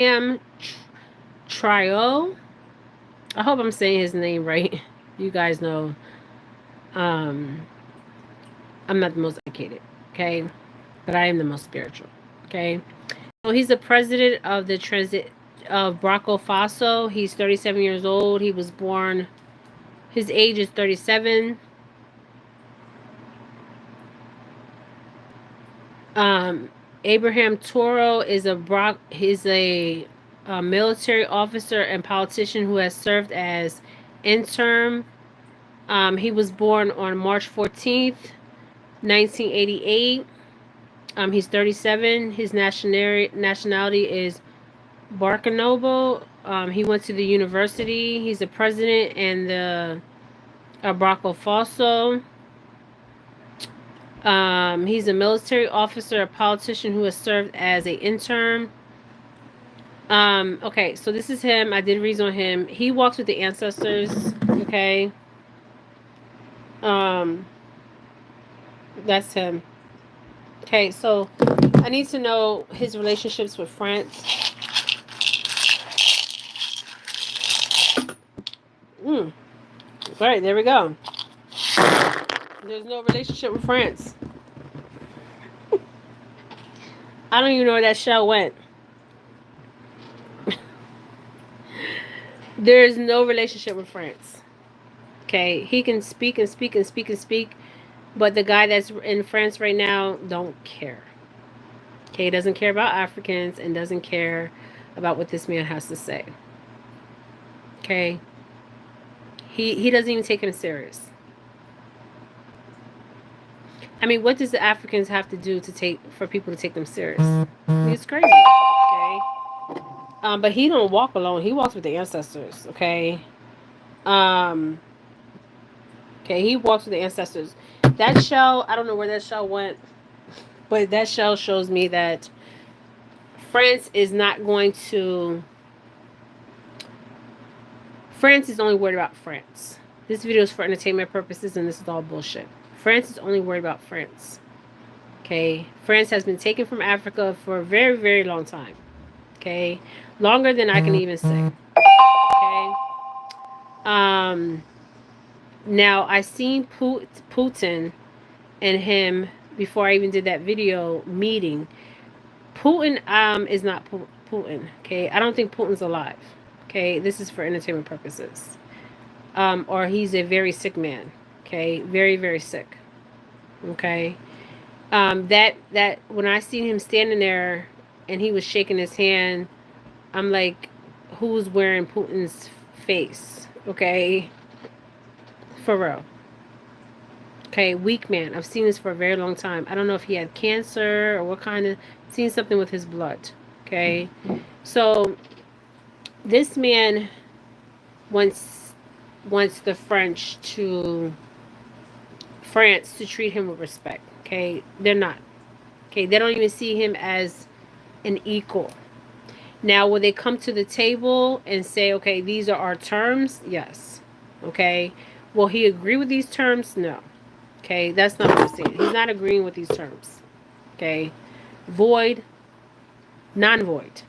Am Trio. I hope I'm saying his name right. You guys know um, I'm not the most educated, okay? But I am the most spiritual, okay? So he's the president of the transit of Faso. He's 37 years old. He was born, his age is 37. Um, Abraham Toro is a military officer and politician who has served as interim. He was born on March 14th, 1988. He's 37. His nationality is Barkanobo. He went to the university. He's the president and the Abraco Faso. He's a military officer, a politician who has served as an intern. Okay, so this is him. I did reason on him. He walks with the ancestors. Okay. Um, that's him. Okay, so I need to know his relationships with France. All right, there we go. There's no relationship with France. I don't even know where that shell went. There's no relationship with France. Okay, he can speak and speak and speak and speak, but the guy that's in France right now don't care. Okay, he doesn't care about Africans and doesn't care about what this man has to say. Okay, he doesn't even take him serious. I mean, what does the Africans have to do for people to take them serious? I mean, it's crazy. Okay. But he don't walk alone. He walks with the ancestors. Okay. Um. Okay. He walks with the ancestors. That shell, I don't know where that shell went, but that shell shows me that France is not going to. France is only worried about France. This video is for entertainment purposes, and this is all bullshit. France is only worried about France. Okay. France has been taken from Africa for a very, very long time. Okay. Longer than I can even say. Okay. Now I seen Putin and him before I even did that video meeting. Putin is not Putin. Okay. I don't think Putin's alive. Okay. This is for entertainment purposes. Or he's a very sick man. Okay. Very, very sick. Okay. That when I seen him standing there and he was shaking his hand, I'm like, who's wearing Putin's face? Okay. For real. Okay, weak man. I've seen this for a very long time. I don't know if he had cancer or what kind of, seen something with his blood. Okay. So this man wants the France to treat him with respect. Okay. They're not. Okay. They don't even see him as an equal. Now, will they come to the table and say, okay, these are our terms? Yes. Okay. Will he agree with these terms? No. Okay. That's not what I'm saying. He's not agreeing with these terms. Okay. Void, non-void.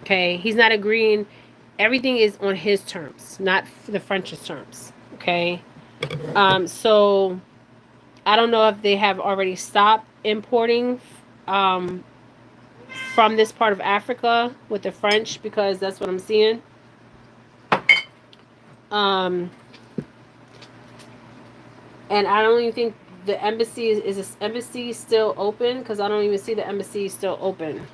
Okay. He's not agreeing. Everything is on his terms, not the French's terms. Okay. So I don't know if they have already stopped importing from this part of Africa with the French, because that's what I'm seeing. And I don't even think the embassy is this embassy still open, because I don't even see the embassy still open.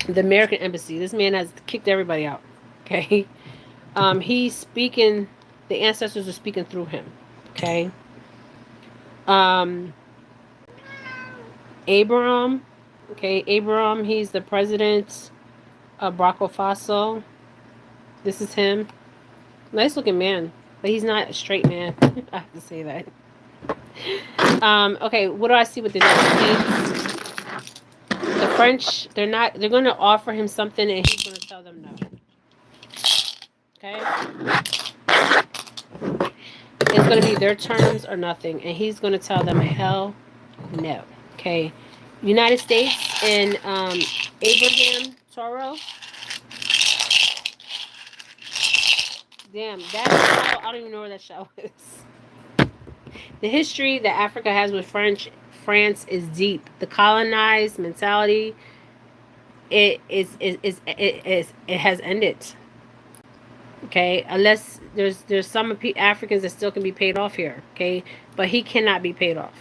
The American embassy. This man has kicked everybody out. Okay. He's speaking. The ancestors are speaking through him. Okay. Abraham. Okay, Abraham, he's the president of Burkina Faso. This is him. Nice looking man. But he's not a straight man. I have to say that. Okay, what do I see with the United States? The French, they're going to offer him something and he's going to tell them no. Okay? It's going to be their terms or nothing. And he's going to tell them hell no. Okay? United States and Abraham Toro. Damn, that show, I don't even know where that show is. The history that Africa has with France is deep. The colonized mentality, it has ended. Okay, unless there's some Africans that still can be paid off here. Okay, but he cannot be paid off.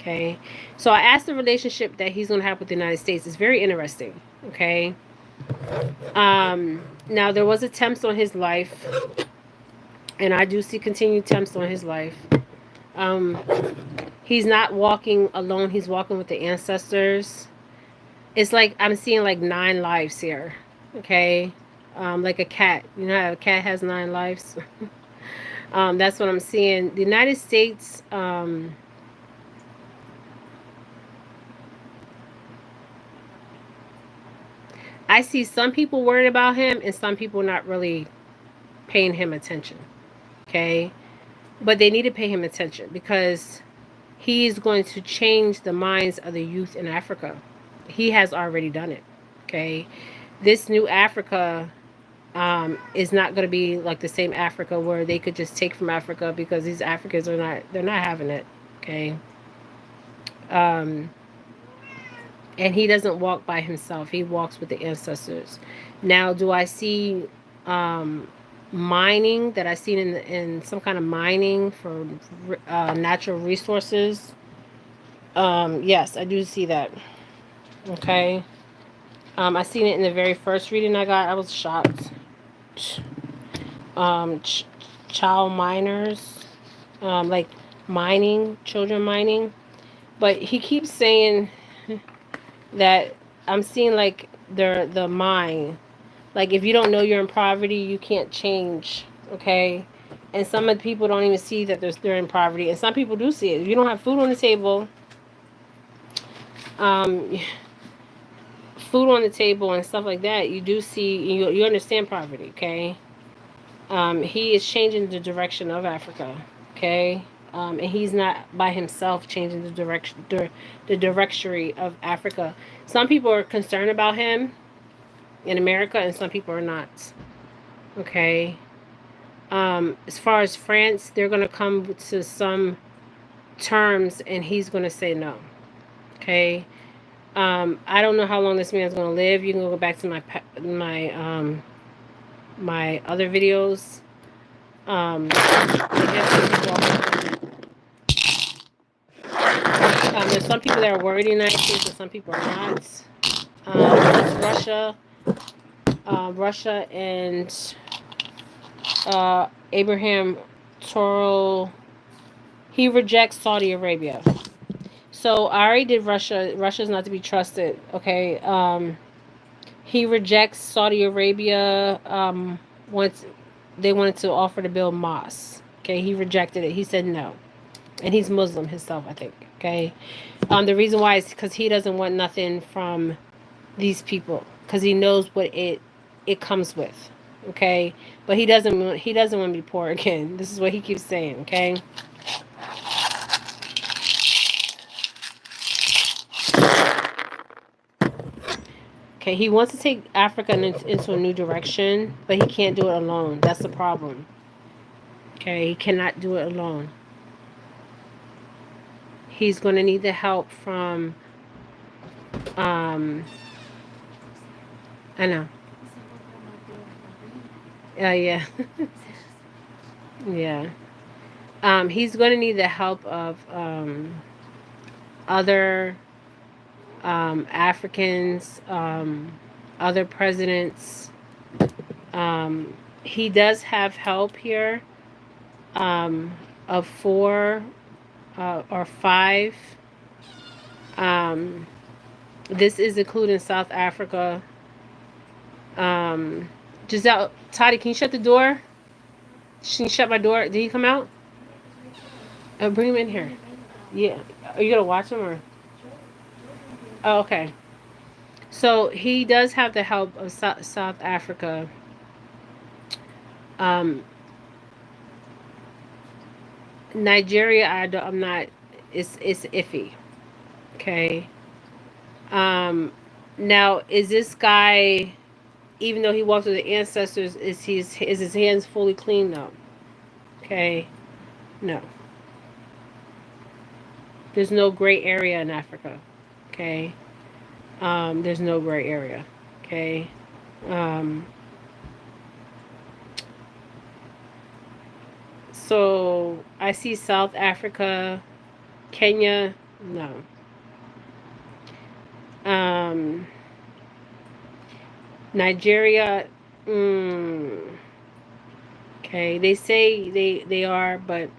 Okay, so I asked the relationship that he's gonna have with the United States. It's very interesting. Okay, now there was attempts on his life, and I do see continued attempts on his life. Um, he's not walking alone. He's walking with the ancestors. It's like I'm seeing like 9 lives here. Okay, like a cat. You know how a cat has 9 lives. That's what I'm seeing. The United States. I see some people worried about him and some people not really paying him attention. Okay, but they need to pay him attention because he is going to change the minds of the youth in Africa. He has already done it. Okay, this new Africa is not going to be like the same Africa where they could just take from Africa because these Africans are not. They're not having it. Okay. Um, and he doesn't walk by himself. He walks with the ancestors. Now, do I see um, mining that I seen in some kind of mining for natural resources? Yes, I do see that. Okay. I seen it in the very first reading I got. I was shocked. Um, ch- Child miners, like mining, children mining. But he keeps saying that I'm seeing like the mine. Like if you don't know you're in poverty, you can't change. Okay. And some of the people don't even see that they're in poverty, and some people do see it. If you don't have food on the table, um, food on the table and stuff like that, you do see you understand poverty. Okay. He is changing the direction of Africa. Okay. And he's not by himself changing the directory of Africa. Some people are concerned about him in America, and some people are not. Okay. As far as France, they're gonna come to some terms, and he's gonna say no. Okay. I don't know how long this man's gonna live. You can go back to my other videos. There's some people that are worried in the United States, and some people are not. Russia, Russia and Abraham Toro, he rejects Saudi Arabia. So I already did Russia. Russia's not to be trusted. Okay. He rejects Saudi Arabia. Once they wanted to offer to build mosques. Okay, he rejected it. He said no, and he's Muslim himself, I think. Okay. The reason why is because he doesn't want nothing from these people because he knows what it comes with. Okay, but he doesn't want to be poor again. This is what he keeps saying. Okay. Okay, he wants to take Africa into a new direction, but he can't do it alone. That's the problem. Okay, he cannot do it alone. He's going to need the help from, um, I know. Yeah. Yeah. He's going to need the help of other Africans, other presidents. He does have help here of 4 or 5. This is including South Africa. Giselle, Toddy, can you shut the door? Can you shut my door? Did he come out? Bring him in here. Yeah. Are you gonna watch him or? Oh, okay. So he does have the help of South Africa. Um, Nigeria, I'm not. It's iffy. Okay. Now, is this guy, even though he walks with the ancestors, is his hands fully clean? No. Okay. No. There's no gray area in Africa. Okay. There's no gray area. Okay. Um, so I see South Africa, Kenya. No. Um, Nigeria. Mm, okay. They say they are, but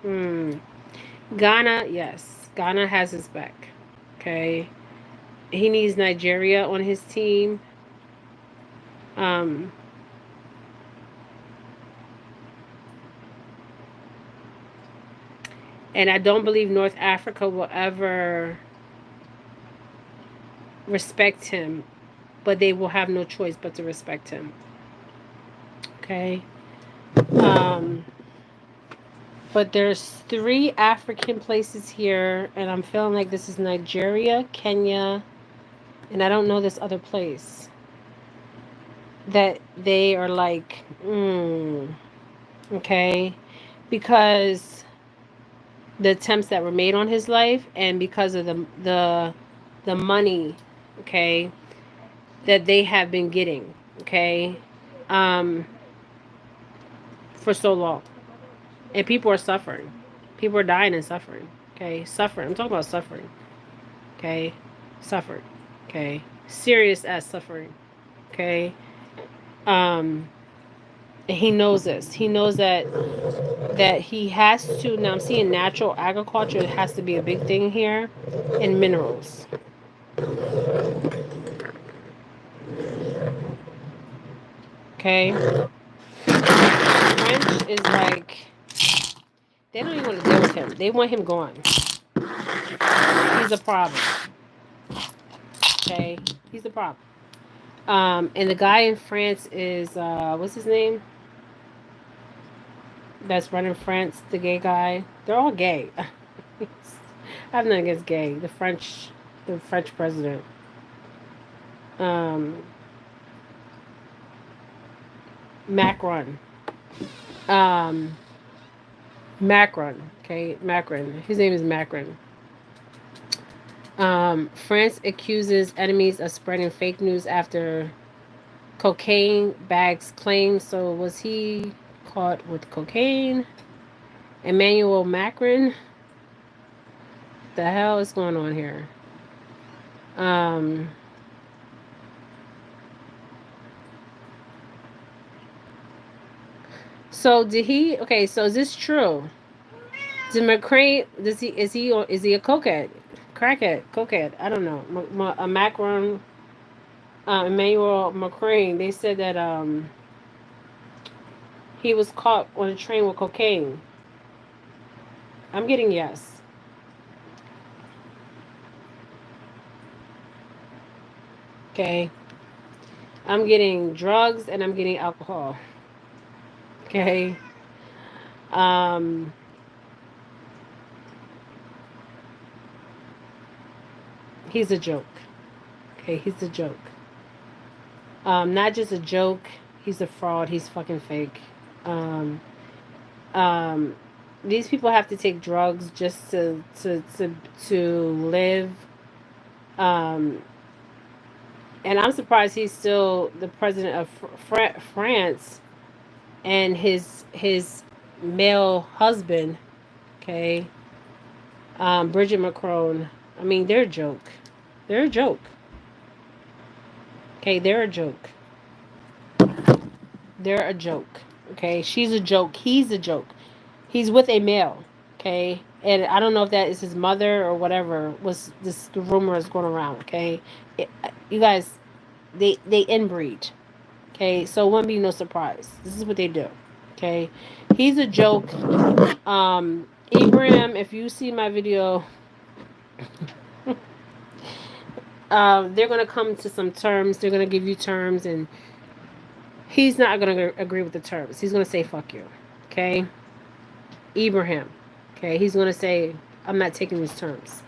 Ghana. Yes, Ghana has his back. Okay. He needs Nigeria on his team. Um, and I don't believe North Africa will ever respect him, but they will have no choice but to respect him. Okay. Um, but there's 3 African places here, and I'm feeling like this is Nigeria, Kenya, and I don't know this other place that they are like, okay, because the attempts that were made on his life, and because of the money, okay, that they have been getting, okay, um, for so long, and people are suffering, people are dying and suffering, okay, suffering. I'm talking about suffering, okay, suffering, okay, serious ass suffering, okay. And he knows this. He knows that he has to. Now I'm seeing natural agriculture has to be a big thing here, and minerals. Okay. French is like they don't even want to deal with him. They want him gone. He's a problem. Okay, he's a problem. And the guy in France is what's his name? That's running France. The gay guy. They're all gay. I have nothing against gay. The French president. Um, Macron. Um, Macron. Okay, Macron. His name is Macron. France accuses enemies of spreading fake news after cocaine bags claim. So was he caught with cocaine? Emmanuel Macron? The hell is going on here? So did he? Okay, so is this true? Did McCrane? Is he a cokehead, crackhead, cokehead? I don't know. A Macron, Emmanuel Macron. They said that he was caught on a train with cocaine. I'm getting yes. Okay. I'm getting drugs and I'm getting alcohol. Okay. Um. He's a joke. Okay, he's a joke. Not just a joke. He's a fraud. He's fucking fake. Um, these people have to take drugs just to live. Um, and I'm surprised he's still the president of France, and his male husband. Okay, Bridget Macron. I mean, they're a joke. They're a joke. Okay, they're a joke. They're a joke. Okay, she's a joke. He's a joke. He's with a male. Okay, and I don't know if that is his mother or whatever. Was this the rumor is going around? Okay, you guys, they inbreed. Okay, so it wouldn't be no surprise. This is what they do. Okay, he's a joke. Ibrahim, if you see my video, they're gonna come to some terms. They're gonna give you terms, and he's not gonna agree with the terms. He's gonna say "fuck you." Okay, Ibrahim. Okay, he's gonna say, "I'm not taking these terms."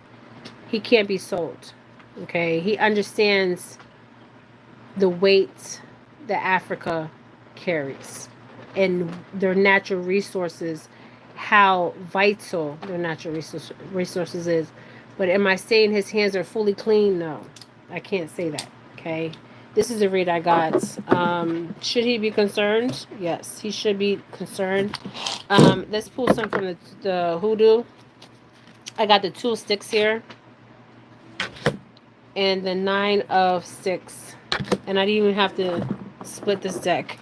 He can't be sold. Okay, he understands the weight that Africa carries and their natural resources, how vital their natural resources is. But am I saying his hands are fully clean? No, I can't say that. Okay, this is a read I got. Should he be concerned? Yes, he should be concerned. Let's pull some from the hoodoo. I got the 2 of sticks here and the 9 of 6, and I didn't even have to split this deck.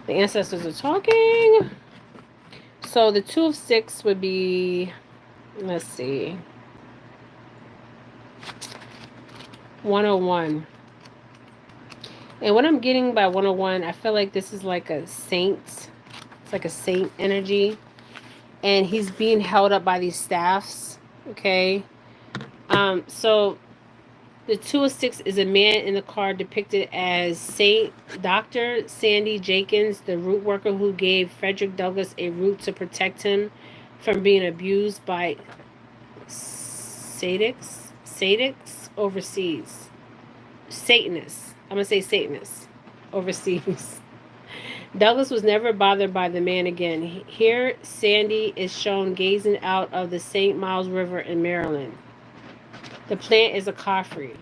The ancestors are talking. So the 2 of 6 would be, let's see, 101. And what I'm getting by 101, I feel like this is like a saint. It's like a saint energy. And he's being held up by these staffs. Okay. So the 2 of 6 is a man in the card depicted as Saint Dr. Sandy Jenkins, the root worker who gave Frederick Douglass a root to protect him from being abused by Sadics overseas. Satanists. I'm going to say Satanists overseas. Douglas was never bothered by the man again. Here, Sandy is shown gazing out of the St. Miles River in Maryland. The plant is a coffrey.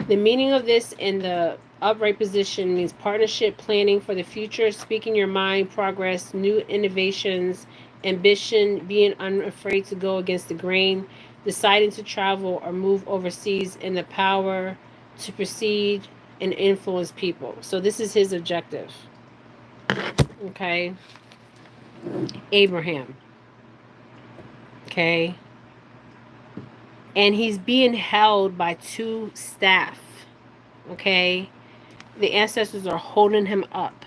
The meaning of this in the upright position means partnership, planning for the future, speaking your mind, progress, new innovations, ambition, being unafraid to go against the grain, deciding to travel or move overseas, and the power to proceed and influence people. So this is his objective. Okay. Abraham. Okay. And he's being held by 2 staff. Okay. The ancestors are holding him up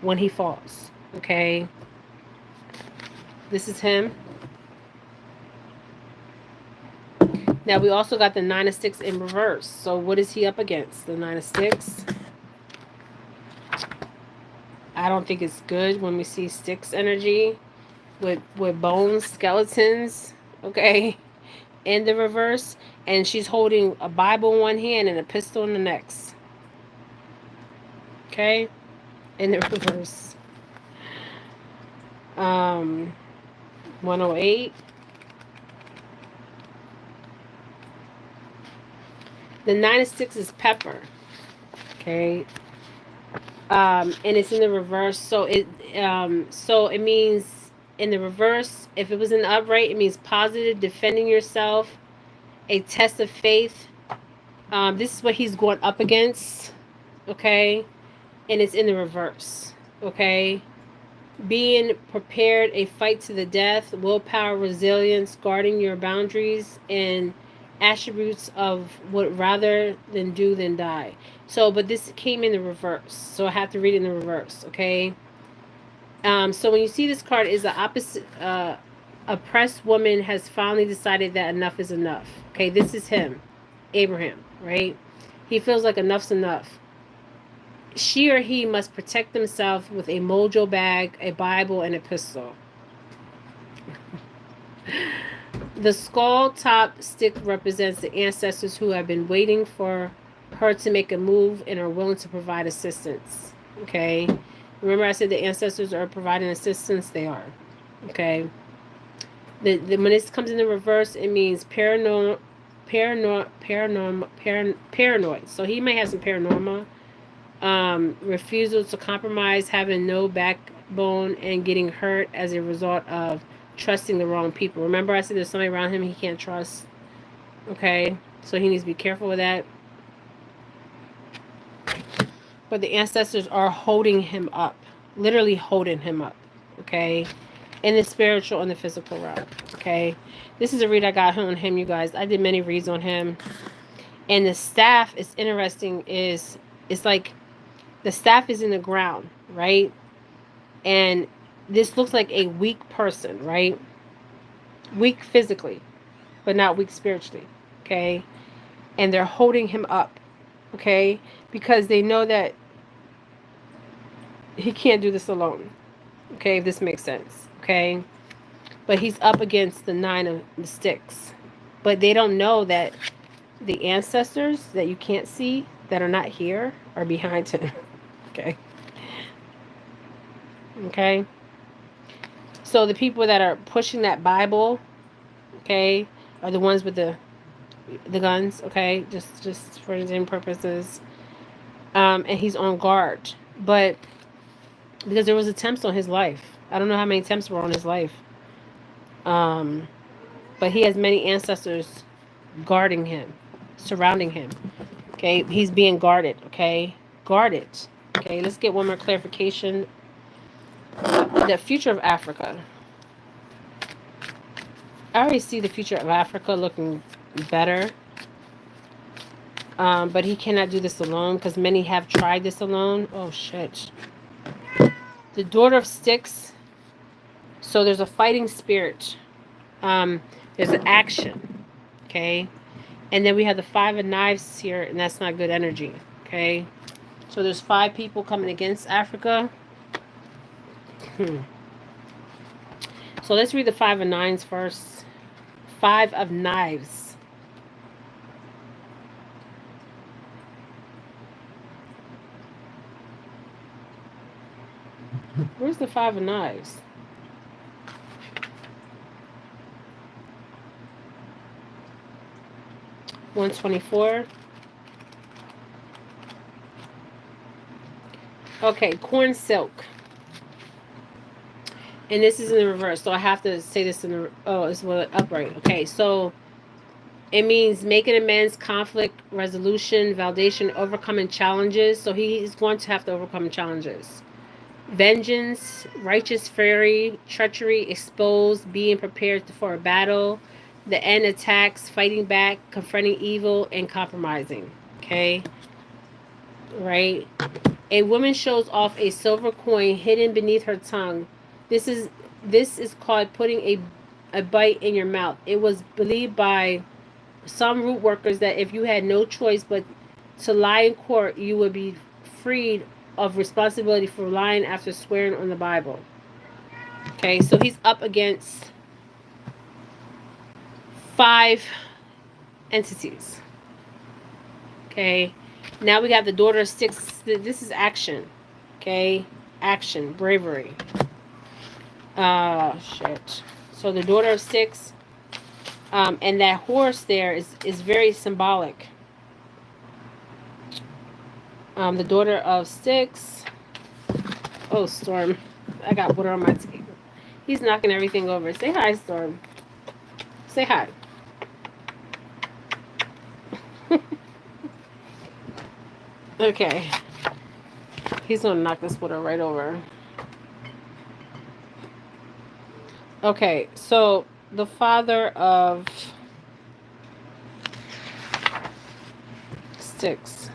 when he falls. Okay. This is him. Now we also got the 9 of 6 in reverse. So what is he up against? The 9 of 6. I don't think it's good when we see sticks energy with bones, skeletons. Okay. In the reverse, and she's holding a Bible in one hand and a pistol in the next. Okay, in the reverse. 108. The 9 of 6 is pepper. Okay, and it's in the reverse. So it means in the reverse. If it was in the upright, it means positive, defending yourself, a test of faith. This is what he's going up against. Okay, and it's in the reverse. Okay, being prepared, a fight to the death, willpower, resilience, guarding your boundaries, and attributes of what rather than do than die. So, but this came in the reverse, so I have to read it in the reverse. Okay. So when you see this card, is the opposite. Oppressed woman has finally decided that enough is enough. Okay, this is him, Abraham, right? He feels like enough's enough. She or he must protect themselves with a mojo bag, a Bible, and a pistol. The skull top stick represents the ancestors who have been waiting for her to make a move and are willing to provide assistance. Okay. Remember I said the ancestors are providing assistance? They are. Okay. When this comes in the reverse, it means paranoid. So he may have some paranormal. Refusal to compromise, having no backbone, and getting hurt as a result of trusting the wrong people. Remember I said there's somebody around him he can't trust. Okay. So he needs to be careful with that. But the ancestors are holding him up. Literally holding him up. Okay. In the spiritual and the physical realm. Okay. This is a read I got on him, you guys. I did many reads on him. And the staff is interesting. It's like the staff is in the ground, right? And this looks like a weak person, right? Weak physically, but not weak spiritually. Okay. And they're holding him up. Okay. Because they know that he can't do this alone. Okay, if this makes sense. Okay. But he's up against the 9 of the sticks. But they don't know that the ancestors that you can't see, that are not here, are behind him. Okay. Okay. So the people that are pushing that Bible, okay, are the ones with the guns, okay, just for the same purposes. And he's on guard. But because there was attempts on his life. I don't know how many attempts were on his life. But he has many ancestors guarding him, surrounding him. Okay, he's being guarded. Okay, guarded. Okay, let's get one more clarification. The future of Africa. I already see the future of Africa looking better. But he cannot do this alone because many have tried this alone. Oh shit. The daughter of sticks. So there's a fighting spirit. There's an action. Okay. And then we have the 5 of knives here, and that's not good energy. Okay. So there's 5 people coming against Africa. So let's read the 5 of Nines first. 5 of Knives. Where's the 5 of Knives? $124. Okay, corn silk. And this is in the reverse, so I have to say this in the... Oh, it's upright. Okay, so it means making amends, conflict, resolution, validation, overcoming challenges. So he's going to have to overcome challenges. Vengeance, righteous fury, treachery, exposed, being prepared for a battle, the end attacks, fighting back, confronting evil, and compromising. Okay? Right? A woman shows off a silver coin hidden beneath her tongue. This is called putting a bite in your mouth. It was believed by some root workers that if you had no choice but to lie in court, you would be freed of responsibility for lying after swearing on the Bible. Okay, so he's up against 5 entities. Okay, now we got the daughter of sticks. This is action. Okay, action, bravery. Shit. So the daughter of sticks, and that horse there is very symbolic. The daughter of sticks. Oh, Storm. I got water on my table. He's knocking everything over. Say hi, Storm. Say hi. Okay. He's going to knock this water right over. Okay, so the father of sticks.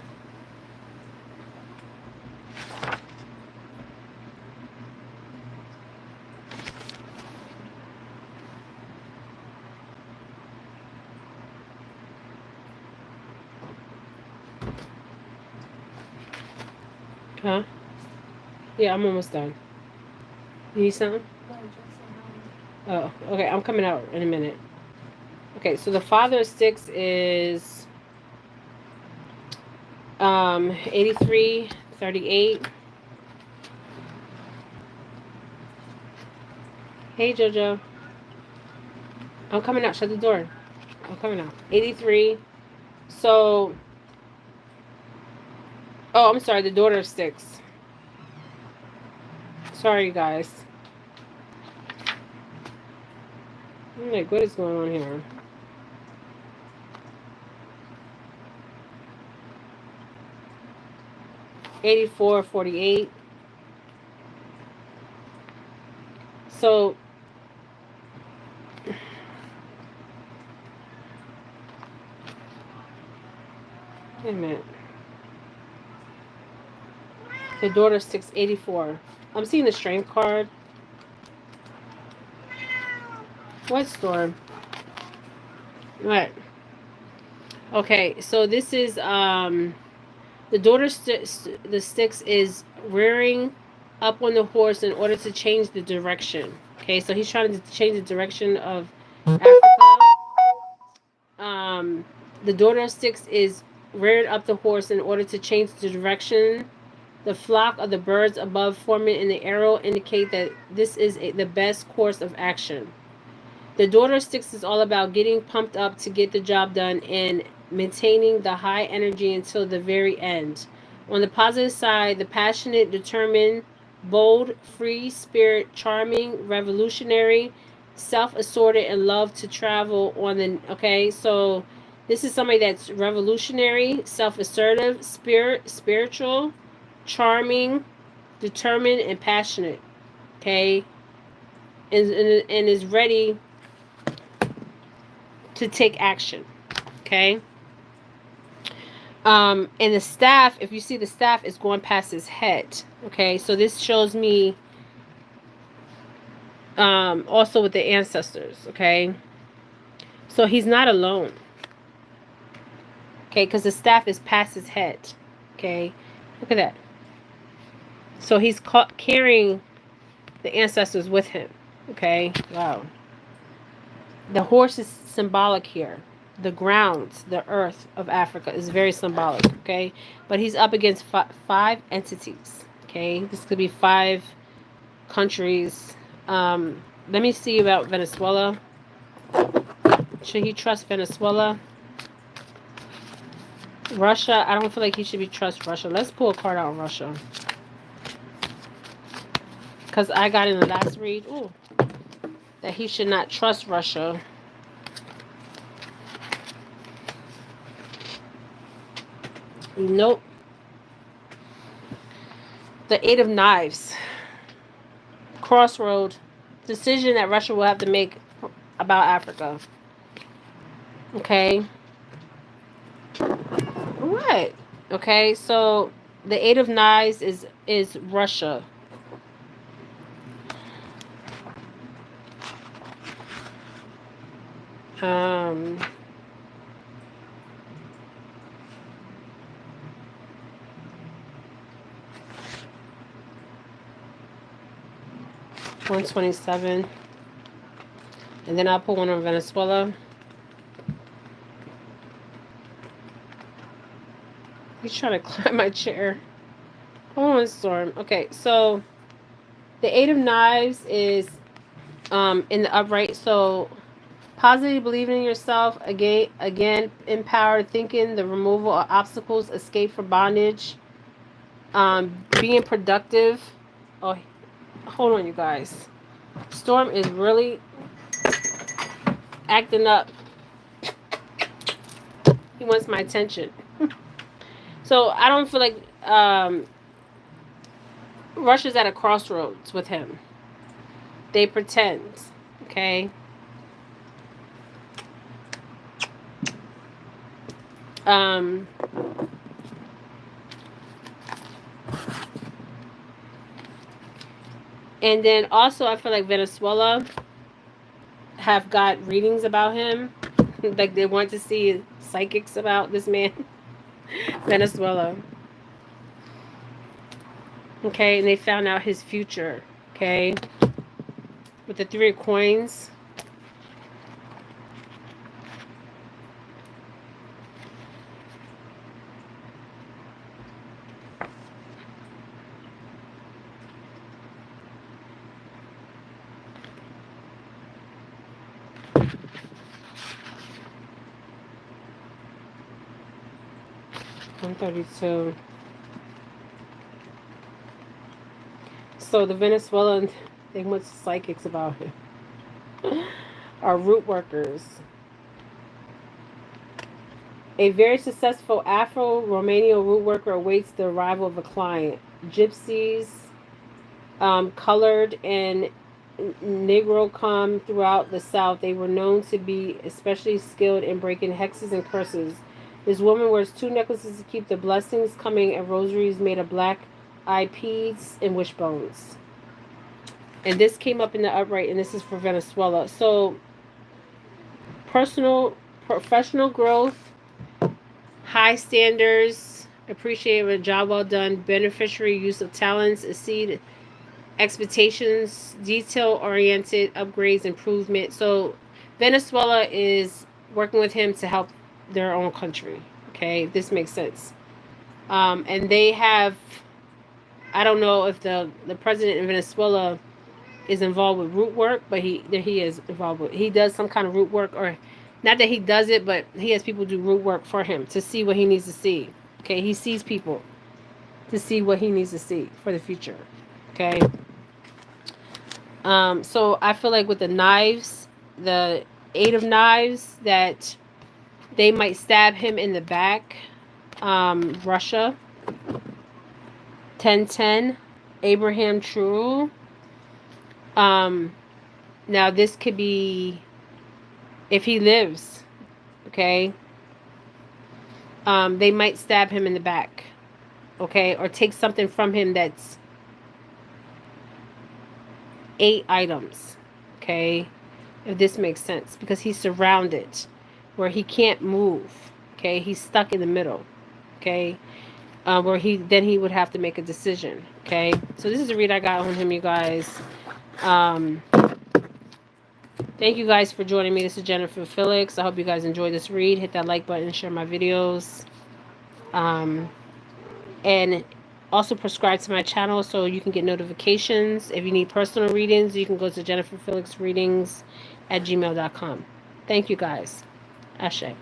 Huh? Yeah, I'm almost done. You need something? Oh, okay. I'm coming out in a minute. Okay, so the father of sticks is 8338. Hey, Jojo. I'm coming out. Shut the door. I'm coming out. 83. So, oh, I'm sorry. The daughter of sticks. Sorry, you guys. I'm like, what is going on here? $84.48. So wait a minute. The daughter 684. I'm seeing the strength card. What, Storm? What? Okay, so this is the daughter the sticks is rearing up on the horse in order to change the direction. Okay, so he's trying to change the direction of Africa. The daughter of six is reared up the horse in order to change the direction. The flock of the birds above forming in the arrow indicate that this is the best course of action. The daughter of six is all about getting pumped up to get the job done and maintaining the high energy until the very end. On the positive side, the passionate, determined, bold, free spirit, charming, revolutionary, self-assorted, and love to travel on the. Okay, so this is somebody that's revolutionary, self-assertive, spiritual, charming, determined, and passionate. Okay, and is ready to take action. Okay. And the staff, if you see the staff, is going past his head. Okay, so this shows me also with the ancestors. Okay, so he's not alone. Okay, because the staff is past his head. Okay, look at that. So he's carrying the ancestors with him. Okay, wow. The horse is symbolic here. The ground, the earth of Africa is very symbolic, okay? But he's up against five entities, okay? This could be 5 countries. Let me see about Venezuela. Should he trust Venezuela? Russia, I don't feel like he should be trust Russia. Let's pull a card out on Russia. Because I got in the last read, that he should not trust Russia. Nope. The 8 of Knives. Crossroad. Decision that Russia will have to make about Africa. Okay. What? Okay, so the 8 of Knives is Russia. Um 127. And then I'll put one on Venezuela. He's trying to climb my chair. Hold on, Storm. Okay, so the 8 of Knives is in the upright. So positively believing in yourself, again, empowered thinking, the removal of obstacles, escape from bondage, being productive. Oh, hold on, you guys. Storm is really acting up. He wants my attention. So I don't feel like Russia's at a crossroads with him. They pretend, okay? And then also I feel like Venezuela have got readings about him. Like they want to see psychics about this man. Venezuela. Okay, and they found out his future. Okay. With the 3 of coins. $132. So the Venezuelan, they went to psychics about him. Are root workers. A very successful Afro-Romanian root worker awaits the arrival of a client. Gypsies, colored and Negro come throughout the South. They were known to be especially skilled in breaking hexes and curses. This woman wears 2 necklaces to keep the blessings coming and rosaries made of black-eyed peas and wishbones. And this came up in the upright, and this is for Venezuela. So, professional growth, high standards, appreciative of a job well done, beneficiary use of talents, exceed expectations, detail-oriented, upgrades, improvement. So, Venezuela is working with him to help their own country. Okay, if this makes sense. And they have, I don't know if the president in Venezuela is involved with root work, but he is involved with, he does some kind of root work, or not that he does it, but he has people do root work for him to see what he needs to see. Okay, he sees people to see what he needs to see for the future. Okay. So I feel like with the knives, the 8 of Knives, that they might stab him in the back. Russia. 1010. Abraham True. Now this could be if he lives. Okay. They might stab him in the back. Okay, or take something from him that's 8 items. Okay, if this makes sense, because he's surrounded where he can't move. Okay, he's stuck in the middle. Okay, where he would have to make a decision. Okay, so this is the read I got on him, you guys. Thank you guys for joining me. This is Jennifer Felix. I hope you guys enjoyed this read. Hit that like button, share my videos, and also subscribe to my channel so you can get notifications. If you need personal readings, you can go to jenniferfelixreadings@gmail.com. Thank you guys. Ashe.